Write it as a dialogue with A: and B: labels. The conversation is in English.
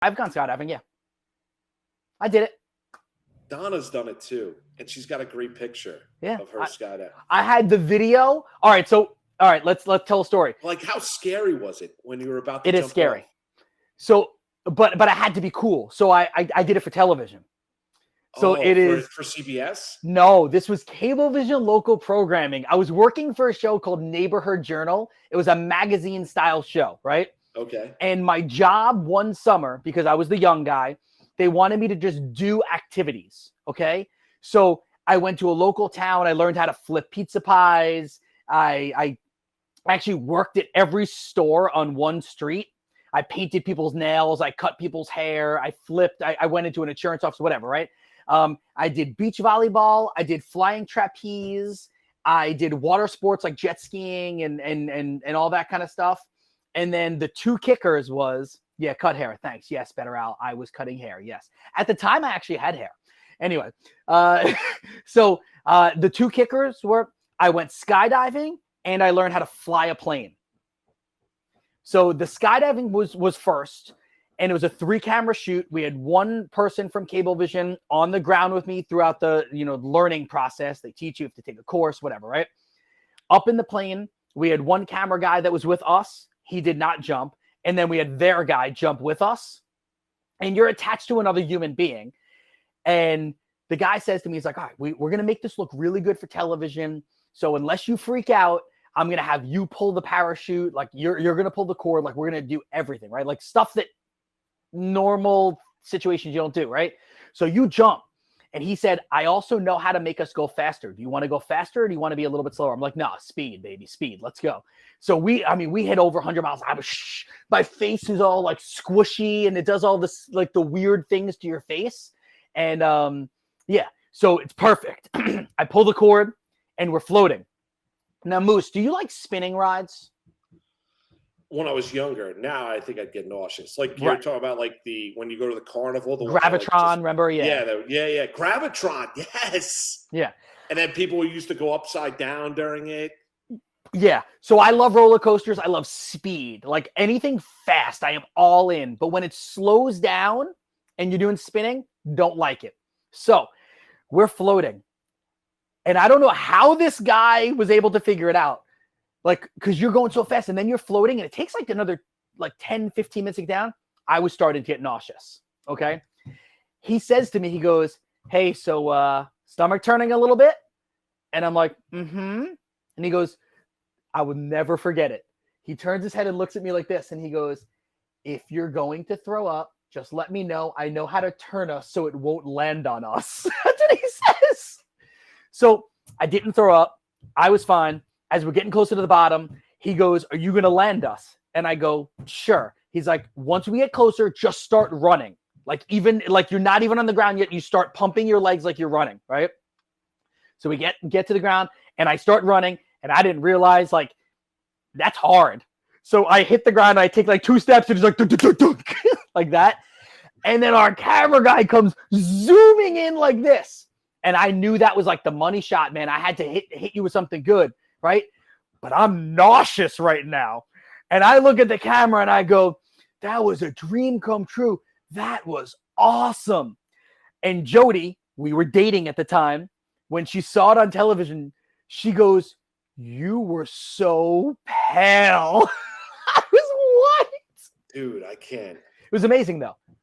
A: I've gone skydiving. Yeah, I did it.
B: Donna's done it too, and she's got a great picture
A: Yeah,
B: of her skydiving.
A: I had the video. All right, so all right, let's tell a story.
B: Like, how scary was it when you were about to
A: It is
B: jump
A: scary.
B: off?
A: So, but I had to be cool. So I did it for television. So
B: Oh,
A: it is
B: for CBS?
A: no, this was Cablevision local programming. I was working for a show called Neighborhood Journal. It was a magazine style show, right?
B: Okay.
A: And my job one summer, because I was the young guy, they wanted me to just do activities. Okay. So I went to a local town. I learned how to flip pizza pies. I actually worked at every store on one street. I painted people's nails. I cut people's hair. I flipped. I went into an insurance office, whatever, right? I did beach volleyball. I did flying trapeze. I did water sports like jet skiing and all that kind of stuff. And then the two kickers was, yeah, cut hair. Thanks. Yes, Better Al. I was cutting hair. Yes. At the time, I actually had hair. Anyway, so the two kickers were I went skydiving and I learned how to fly a plane. So the skydiving was first, and it was a 3-camera shoot. We had one person from Cablevision on the ground with me throughout the learning process. They teach you if to take a course, whatever, right? Up in the plane, we had one camera guy that was with us. He did not jump. And then we had their guy jump with us. And you're attached to another human being. And the guy says to me, he's like, all right, we're going to make this look really good for television. So unless you freak out, I'm going to have you pull the parachute. Like you're going to pull the cord. Like we're going to do everything, right? Like stuff that normal situations you don't do, right? So you jump. And he said, I also know how to make us go faster. Do you want to go faster or do you want to be a little bit slower? I'm like, no, speed, baby, speed. Let's go. So we hit over 100 miles. My face is all like squishy and it does all this, like the weird things to your face. And yeah, so it's perfect. I pull the cord and we're floating. Now, Moose, do you like spinning rides?
B: When I was younger, now I think I'd get nauseous. Like you're talking about, like when you go to the carnival, the ones that, like,
A: Gravitron, remember? Yeah.
B: Yeah, Gravitron, yes.
A: Yeah.
B: And then people used to go upside down during it.
A: Yeah. So I love roller coasters. I love speed. Like anything fast, I am all in. But when it slows down and you're doing spinning, don't like it. So we're floating. And I don't know how this guy was able to figure it out. Like, because you're going so fast and then you're floating and it takes like another 10, 15 minutes to get down. I was starting to get nauseous. Okay. He says to me, he goes, hey, so stomach turning a little bit? And I'm like, mm-hmm. And he goes, I would never forget it. He turns his head and looks at me like this. And he goes, if you're going to throw up, just let me know. I know how to turn us so it won't land on us. That's what he says. So I didn't throw up. I was fine. As we're getting closer to the bottom, he goes, are you going to land us? And I go, sure. He's like, once we get closer, just start running. Like you're not even on the ground yet. You start pumping your legs like you're running, right? So we get to the ground and I start running and I didn't realize like that's hard. So I hit the ground and I take like 2 steps and it's like dunk, dunk, dunk, dunk, like that. And then our camera guy comes zooming in like this. And I knew that was like the money shot, man. I had to hit you with something good. Right? But I'm nauseous right now. And I look at the camera and I go, that was a dream come true. That was awesome. And Jody, we were dating at the time, when she saw it on television, she goes, you were so pale. I was white.
B: Dude, I can't.
A: It was amazing though.